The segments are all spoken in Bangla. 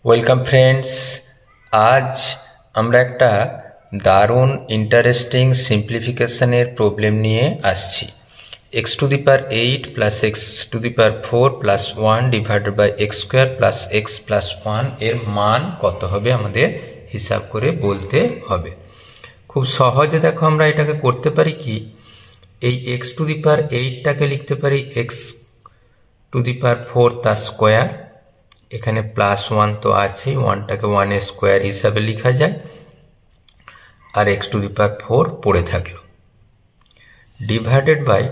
ওয়েলকাম ফ্রেন্ডস, আজ আমরা একটা দারুণ ইন্টারেস্টিং সিম্পলিফিকেশনের প্রবলেম নিয়ে আসছি। x to the power 8 plus x to the power 4 plus 1 divided by x square plus x plus 1 এর মান কত হবে আমাদের হিসাব করে বলতে হবে। খুব সহজে দেখো আমরা এটাকে করতে পারি কি, এই x টু দি পাওয়ার 8টাকে লিখতে পারি x টু দি পাওয়ার 4 তার স্কোয়ার, এখানে প্লাস 1 তো আছেই, 1টাকে 1 এর স্কোয়ার হিসাবে লেখা যায়, আর x টু দি পাওয়ার 4 পড়ে থাকলো, ডিভাইডেড বাই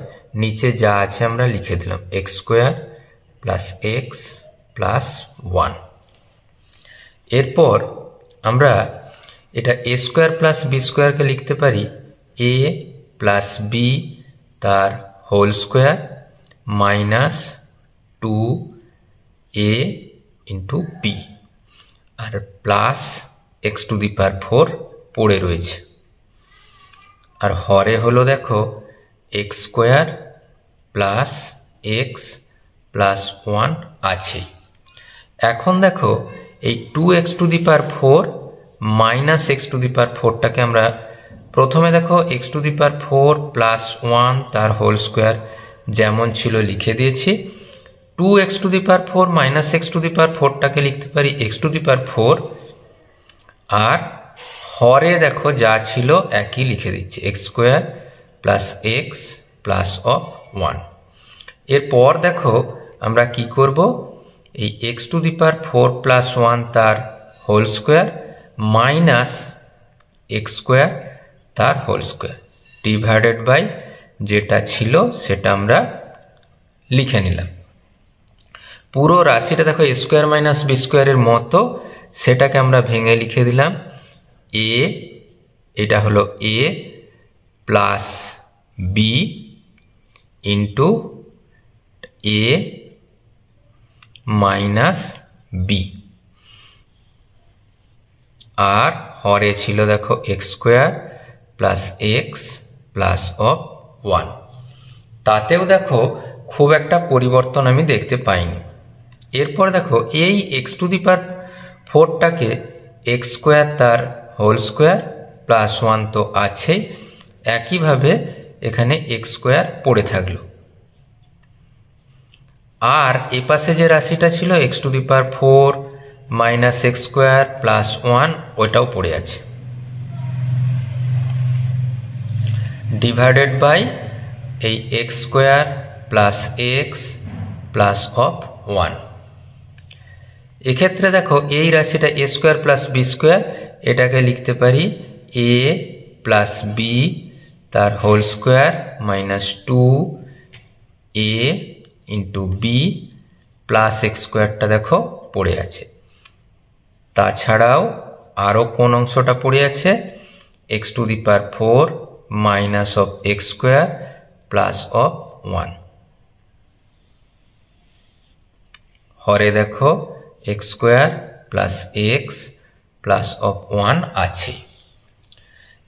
নিচে যা আছে আমরা লিখে দিলাম x square plus x plus 1। এরপর আমরা এটা a স্কোয়ার প্লাস b স্কোয়ারকে লিখতে পারি a প্লাস b তার whole square minus 2a into b, আর plus x to the power 4 পড়ে রয়েছে, আর হরে হলো দেখো x square plus x plus 1 আছেই। এখন দেখো এই 2x to the power 4 minus x to the power 4টাকে আমরা প্রথমে দেখো x to the power 4 plus 1 তার হোল স্কোয়ার যেমন ছিল লিখে দিয়েছি, 2x to the power 4 minus x to the power 4টাকে লিখতে পারি x টু দি পাওয়ার 4, আর হরে দেখো যা ছিল একই লিখে দিচ্ছি x square plus x plus of 1। এরপর দেখো আমরা কি করব, এই x to the power 4 plus 1 তার whole square minus x square তার হোল স্কোয়ার ডিভাইডেড বাই যেটা ছিল সেটা আমরা লিখে নিলাম। পুরো রাশিটা দেখো a স্কোয়ার মাইনাস বি স্কোয়ারের মতো, সেটাকে আমরা ভেঙে লিখে দিলাম a, এটা হলো a plus b into a minus b, আর হরে ছিল দেখো x square plus x plus of 1। তাতেও দেখো খুব একটা পরিবর্তন আমি দেখতে পাইনি। এরপর দেখো এই x টু দি পাওয়ার 4টাকে x স্কোয়ার তার হোল স্কোয়ার প্লাস 1 তো আছেই, একইভাবে এখানে x স্কোয়ার পড়ে থাকলো, আর এপাশে যে রাশিটা ছিল x to the power 4 minus x square plus 1 ওইটাও পড়ে আছে, ডিভাইডেড বাই এই x square plus x plus of 1। এক্ষেত্রে দেখো এই রাশিটা a square plus b square, এটাকে লিখতে পারি a প্লাস বি তার whole square minus 2a into b plus x স্কোয়ারটা দেখো পড়ে আছে। তাছাড়াও আরও কোন অংশটা পড়ে আছে, x to the power 4 minus of x square plus of 1, হরে দেখো x square plus x plus of 1 আছে।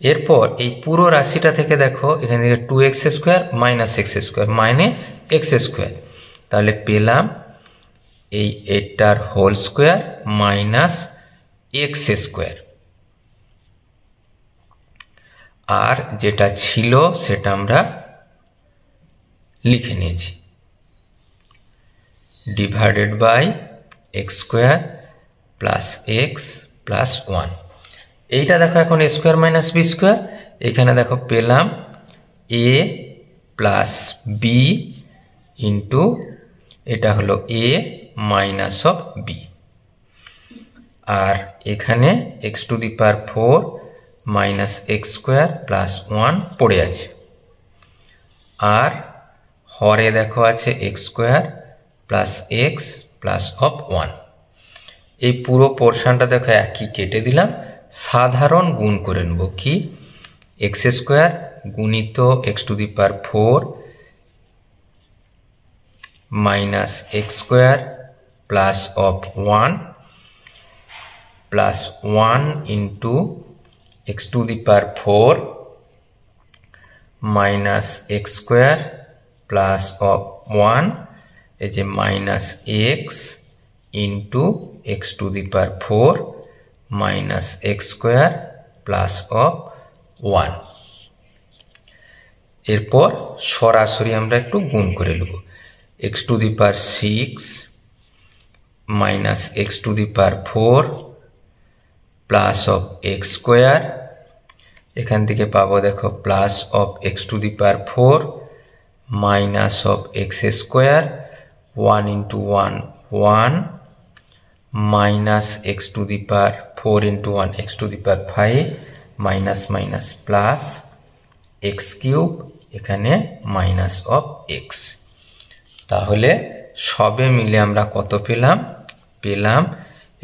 এরপর এই পুরো রাশিটা থেকে দেখো এখানে 2x square minus x square মানে x স্কোয়ার, তাহলে পেলাম এই এটার whole square minus x square, আর যেটা ছিল সেটা আমরা লিখে নিয়েছি, divided by x square plus x plus 1। এইটা দেখো এখন a square minus b square, এখানে দেখো পেলাম a প্লাস বি ইন্টু এটা হলো a মাইনাস অফ বি, আর এখানে x to the power 4 minus x square plus 1 পড়ে আছে, আর হরে দেখো আছে x square plus x plus of 1। এই পুরো পোর্শনটা দেখো একই কেটে দিলাম, সাধারণ গুণ করে নেব কি, x স্কোয়ার গুণিত x to the power 4 minus x square plus of 1 plus 1 into x to the power 4 minus x square plus of 1, এই যে minus x into x to the power 4 minus x square plus of 1। এরপর সরাসরি আমরা একটু গুণ করে নেব, x to the power 6 minus x to the power 4 plus of x square, এখান থেকে পাবো দেখো plus of x to the power 4 minus of x square, 1 into 1 1 minus x to the power 4 into 1 x to the power 5 minus minus plus x cube, এখানে minus of x। তাহলে সবে মিলে আমরা কত পেলাম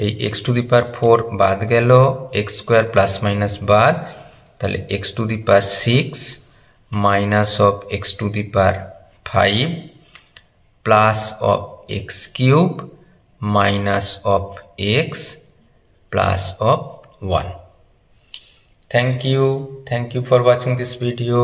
এই x to the power 4 বাদ গেল, x square plus minus বাদ, তাহলে x to the power 6 minus of x to the power 5 plus of x cube minus of x plus of 1। Thank you for watching this video.